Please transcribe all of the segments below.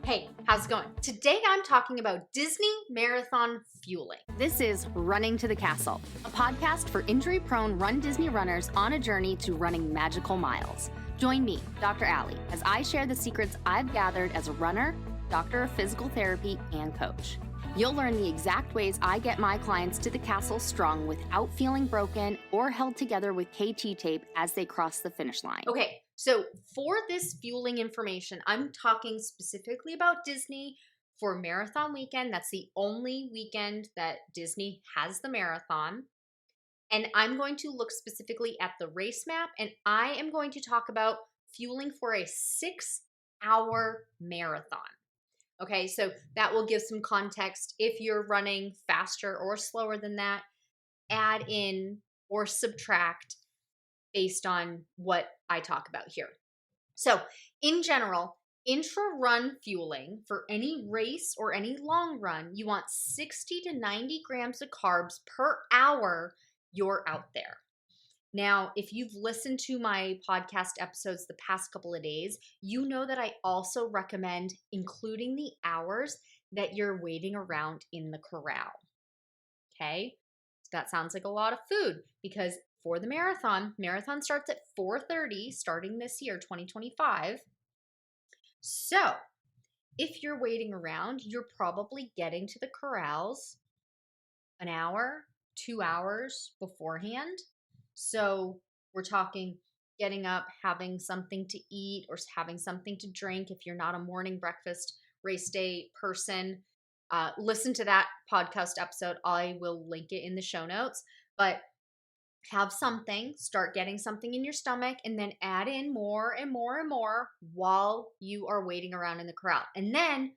Hey, how's it going? Today I'm talking about Disney marathon fueling. This is Running to the Castle, a podcast for injury-prone Run Disney runners on a journey to running magical miles. Join me, Dr. Allie, as I share the secrets I've gathered as a runner, doctor of physical therapy, and coach. You'll learn the exact ways I get my clients to the castle strong without feeling broken or held together with KT tape as they cross the finish line. Okay, so for this fueling information, I'm talking specifically about Disney for marathon weekend. That's the only weekend that Disney has the marathon. And I'm going to look specifically at the race map, and I am going to talk about fueling for a 6-hour marathon. Okay, so that will give some context. If you're running faster or slower than that, add in or subtract based on what I talk about here. So in general, intra-run fueling for any race or any long run, you want 60 to 90 grams of carbs per hour you're out there. Now, if you've listened to my podcast episodes the past couple of days, you know that I also recommend including the hours that you're waiting around in the corral. Okay? So that sounds like a lot of food because for the marathon starts at 4:30 starting this year, 2025. So if you're waiting around, you're probably getting to the corrals an hour, 2 hours beforehand. So we're talking getting up, having something to eat or having something to drink. If you're not a morning breakfast race day person, listen to that podcast episode. I will link it in the show notes. But have something, start getting something in your stomach, and then add in more and more and more while you are waiting around in the corral. And then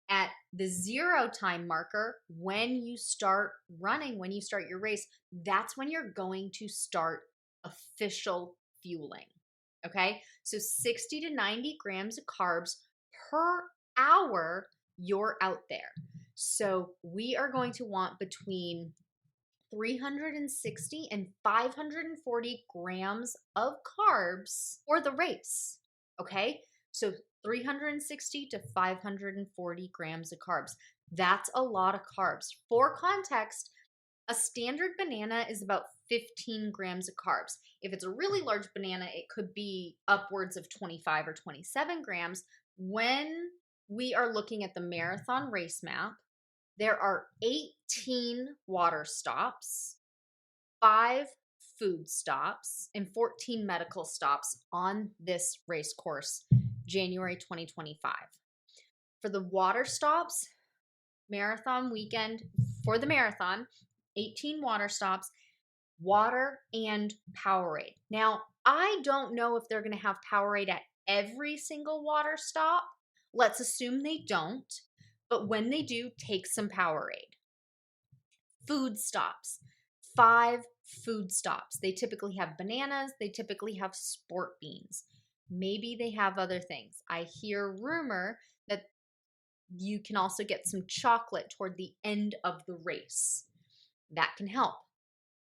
at the 0 time marker, when you start running, when you start your race, that's when you're going to start official fueling. Okay, so 60 to 90 grams of carbs per hour you're out there. So we are going to want between 360 and 540 grams of carbs for the race. Okay, so 360 to 540 grams of carbs. That's a lot of carbs. For context, a standard banana is about 15 grams of carbs. If it's a really large banana, it could be upwards of 25 or 27 grams. When we are looking at the marathon race map, there are 18 water stops, 5 food stops, and 14 medical stops on this race course, January 2025. For the water stops, marathon weekend, for the marathon, 18 water stops, water and Powerade. Now, I don't know if they're going to have Powerade at every single water stop. Let's assume they don't. But when they do, take some Powerade. Food stops. 5 food stops. They typically have bananas. They typically have sport beans. Maybe they have other things. I hear rumor that you can also get some chocolate toward the end of the race. That can help.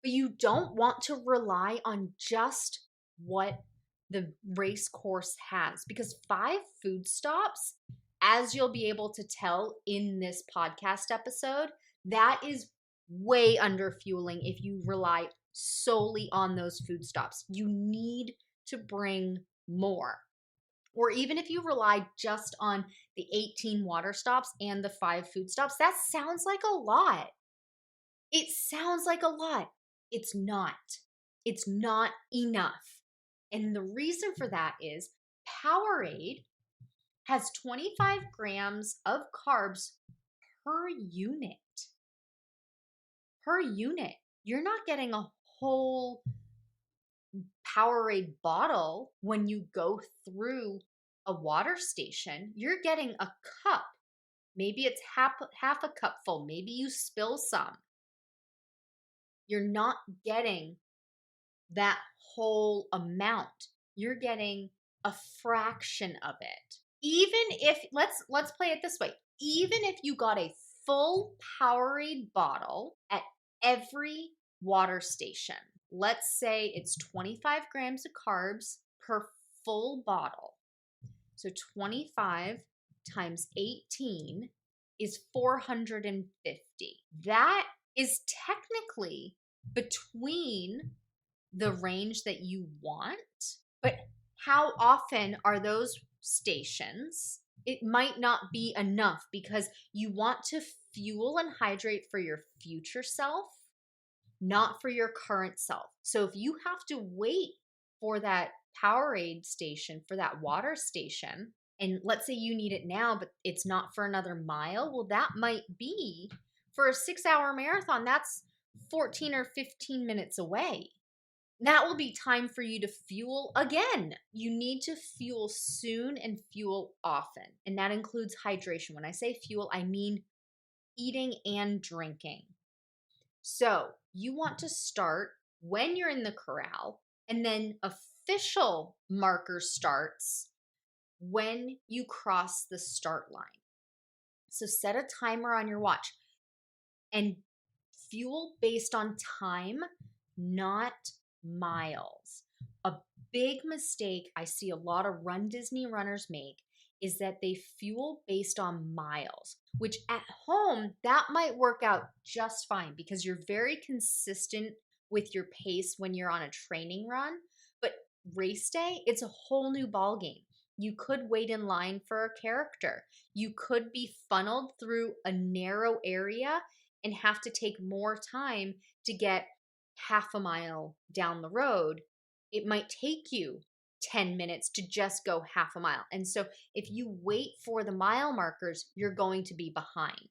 But you don't want to rely on just what the race course has, because 5 food stops, as you'll be able to tell in this podcast episode, that is way under fueling if you rely solely on those food stops. You need to bring more. Or even if you rely just on the 18 water stops and the 5 food stops, that sounds like a lot. It sounds like a lot. It's not. It's not enough. And the reason for that is Powerade has 25 grams of carbs per unit. Per unit. You're not getting a whole Powerade bottle when you go through a water station. You're getting a cup. Maybe it's half a cup full. Maybe you spill some. You're not getting that whole amount. You're getting a fraction of it. Even if, let's play it this way. Even if you got a full Powerade bottle at every water station, let's say it's 25 grams of carbs per full bottle. So 25 times 18 is 450. That is technically between the range that you want, but how often are those stations? It might not be enough because you want to fuel and hydrate for your future self, not for your current self. So if you have to wait for that Powerade station, for that water station, and let's say you need it now, but it's not for another mile, well, that might be for a 6-hour marathon. That's 14 or 15 minutes away. That will be time for you to fuel again. You need to fuel soon and fuel often. And that includes hydration. When I say fuel, I mean eating and drinking. So you want to start when you're in the corral, and then official marker starts when you cross the start line. So set a timer on your watch and fuel based on time, not miles. A big mistake I see a lot of runDisney runners make is that they fuel based on miles, which at home, that might work out just fine because you're very consistent with your pace when you're on a training run. But race day, it's a whole new ballgame. You could wait in line for a character. You could be funneled through a narrow area and have to take more time to get half a mile down the road. It might take you 10 minutes to just go half a mile. And so if you wait for the mile markers, you're going to be behind.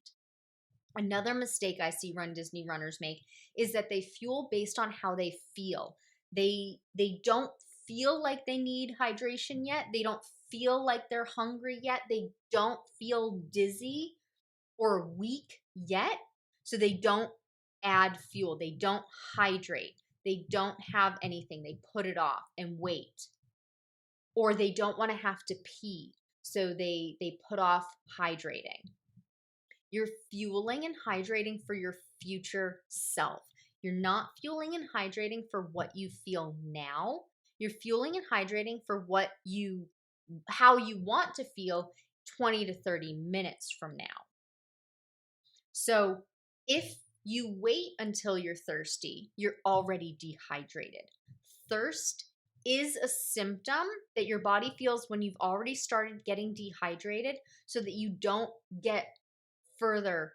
Another mistake I see runDisney runners make is that they fuel based on how they feel. They don't feel like they need hydration yet. They don't feel like they're hungry yet. They don't feel dizzy or weak yet. So they don't add fuel. They don't hydrate. They don't have anything. They put it off and wait. Or they don't want to have to pee. So they put off hydrating. You're fueling and hydrating for your future self. You're not fueling and hydrating for what you feel now. You're fueling and hydrating for how you want to feel 20 to 30 minutes from now. So if you wait until you're thirsty, you're already dehydrated. Thirst is a symptom that your body feels when you've already started getting dehydrated so that you don't get further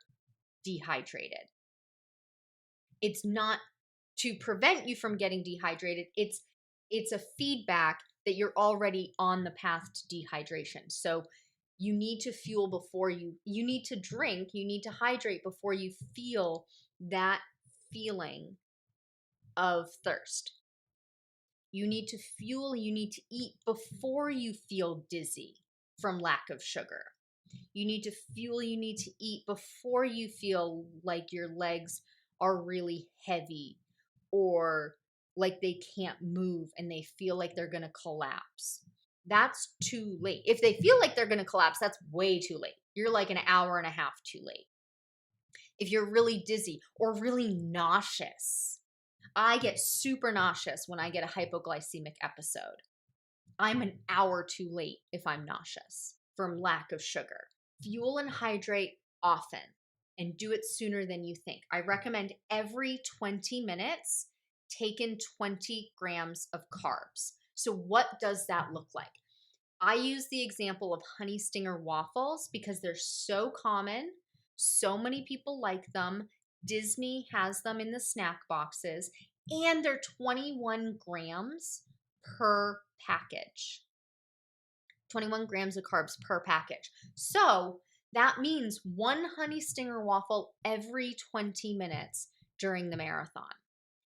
dehydrated. It's not to prevent you from getting dehydrated. It's a feedback that you're already on the path to dehydration. So you need to fuel before you need to drink, you need to hydrate before you feel that feeling of thirst. You need to fuel, you need to eat before you feel dizzy from lack of sugar. You need to fuel, you need to eat before you feel like your legs are really heavy or like they can't move and they feel like they're going to collapse. That's too late. If they feel like they're going to collapse, that's way too late. You're like an hour and a half too late. If you're really dizzy or really nauseous, I get super nauseous when I get a hypoglycemic episode. I'm an hour too late if I'm nauseous from lack of sugar. Fuel and hydrate often and do it sooner than you think. I recommend every 20 minutes take in 20 grams of carbs. So what does that look like? I use the example of honey stinger waffles because they're so common. So many people like them. Disney has them in the snack boxes and they're 21 grams per package. 21 grams of carbs per package. So that means one honey stinger waffle every 20 minutes during the marathon.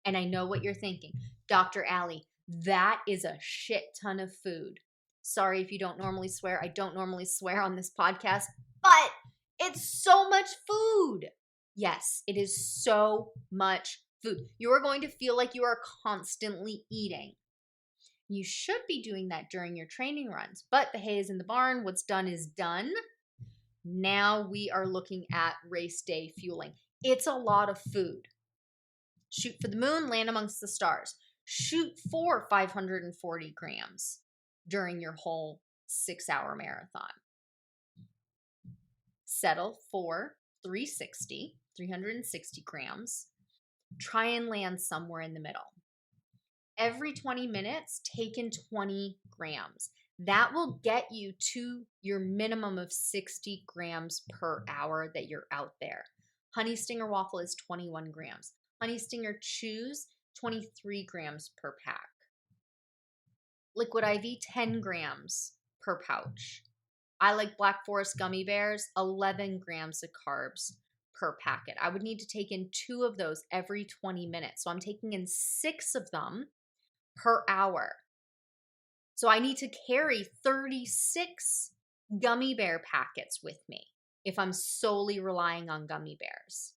And I know what you're thinking. Dr. Allie, that is a shit ton of food. Sorry if you don't normally swear. I don't normally swear on this podcast, but it's so much food. Yes, it is so much food. You are going to feel like you are constantly eating. You should be doing that during your training runs, but the hay is in the barn. What's done is done. Now we are looking at race day fueling. It's a lot of food. Shoot for the moon, land amongst the stars. Shoot for 540 grams during your whole 6-hour marathon. settle for 360 grams. Try and land somewhere in the middle. Every 20 minutes, take in 20 grams. That will get you to your minimum of 60 grams per hour that you're out there. Honey Stinger waffle is 21 grams. Honey Stinger chews, 23 grams per pack. Liquid IV, 10 grams per pouch. I like Black Forest gummy bears, 11 grams of carbs per packet. I would need to take in 2 of those every 20 minutes. So I'm taking in 6 of them per hour. So I need to carry 36 gummy bear packets with me if I'm solely relying on gummy bears.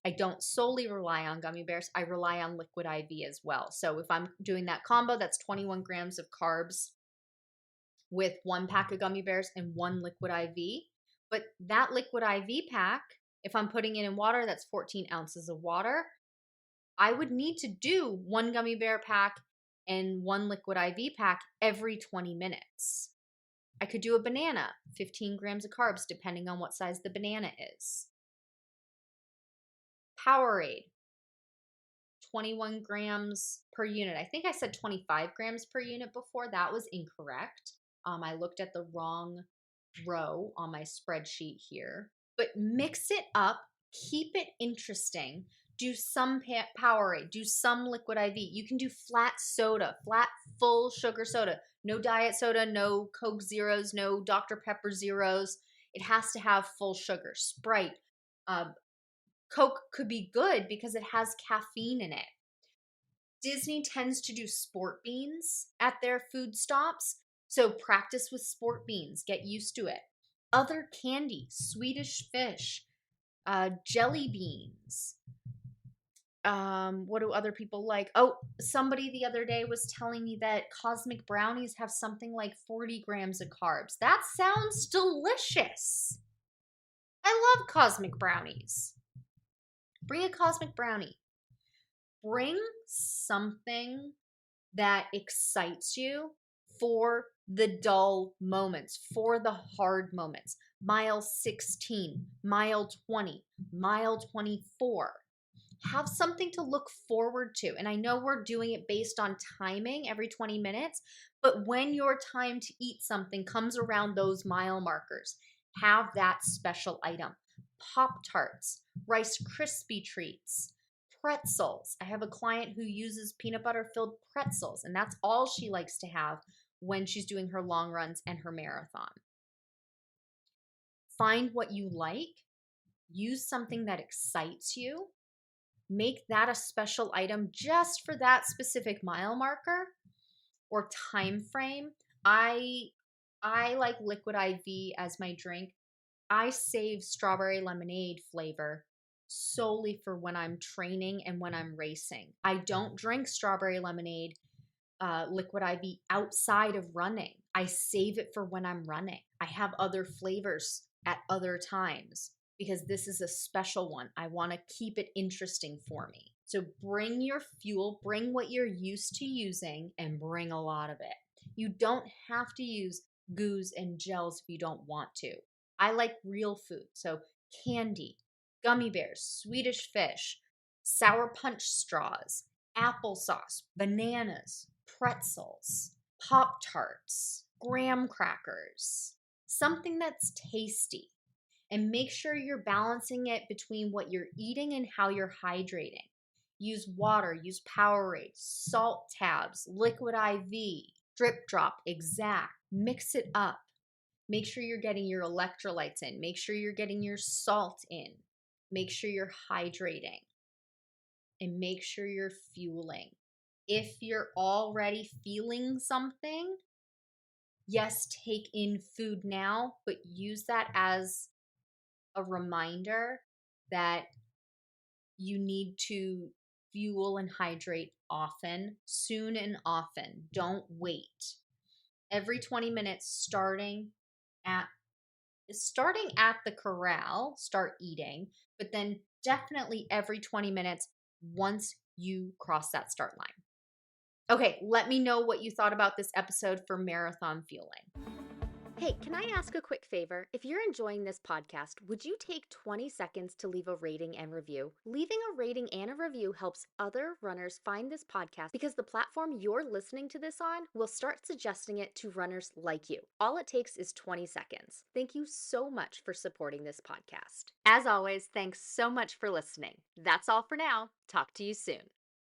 I don't solely rely on gummy bears. I rely on liquid IV as well. So if I'm doing that combo, that's 21 grams of carbs with 1 pack of gummy bears and 1 liquid IV. But that liquid IV pack, if I'm putting it in water, that's 14 ounces of water. I would need to do 1 gummy bear pack and 1 liquid IV pack every 20 minutes. I could do a banana, 15 grams of carbs, depending on what size the banana is. Powerade, 21 grams per unit. I think I said 25 grams per unit before. That was incorrect. I looked at the wrong row on my spreadsheet here. But mix it up, keep it interesting. Do some Powerade, do some liquid IV. You can do flat soda, flat full sugar soda. No diet soda, no Coke Zeros, no Dr. Pepper Zeros. It has to have full sugar. Sprite, Coke could be good because it has caffeine in it. Disney tends to do sport beans at their food stops. So practice with sport beans, get used to it. Other candy, Swedish fish, jelly beans. What do other people like? Oh, somebody the other day was telling me that cosmic brownies have something like 40 grams of carbs. That sounds delicious. I love cosmic brownies. Bring a cosmic brownie. Bring something that excites you for the dull moments, for the hard moments. Mile 16, mile 20, mile 24. Have something to look forward to. And I know we're doing it based on timing every 20 minutes, but when your time to eat something comes around those mile markers, have that special item. Pop-Tarts, Rice Krispie treats, pretzels. I have a client who uses peanut butter filled pretzels, and that's all she likes to have when she's doing her long runs and her marathon. Find what you like, use something that excites you, make that a special item just for that specific mile marker or time frame. I like liquid IV as my drink. I save strawberry lemonade flavor solely for when I'm training and when I'm racing. I don't drink strawberry lemonade liquid IV outside of running. I save it for when I'm running. I have other flavors at other times because this is a special one. I want to keep it interesting for me. So bring your fuel, bring what you're used to using, and bring a lot of it. You don't have to use goos and gels if you don't want to. I like real food, so candy, gummy bears, Swedish fish, sour punch straws, applesauce, bananas, pretzels, Pop-Tarts, graham crackers, something that's tasty. And make sure you're balancing it between what you're eating and how you're hydrating. Use water, use Powerade, salt tabs, liquid IV, drip drop, exact. Mix it up. Make sure you're getting your electrolytes in. Make sure you're getting your salt in. Make sure you're hydrating. And make sure you're fueling. If you're already feeling something, yes, take in food now, but use that as a reminder that you need to fuel and hydrate often, soon and often. Don't wait. Every 20 minutes, starting at the corral, start eating, but then definitely every 20 minutes once you cross that start line. Okay, let me know what you thought about this episode for marathon fueling. Hey, can I ask a quick favor? If you're enjoying this podcast, would you take 20 seconds to leave a rating and review? Leaving a rating and a review helps other runners find this podcast because the platform you're listening to this on will start suggesting it to runners like you. All it takes is 20 seconds. Thank you so much for supporting this podcast. As always, thanks so much for listening. That's all for now. Talk to you soon.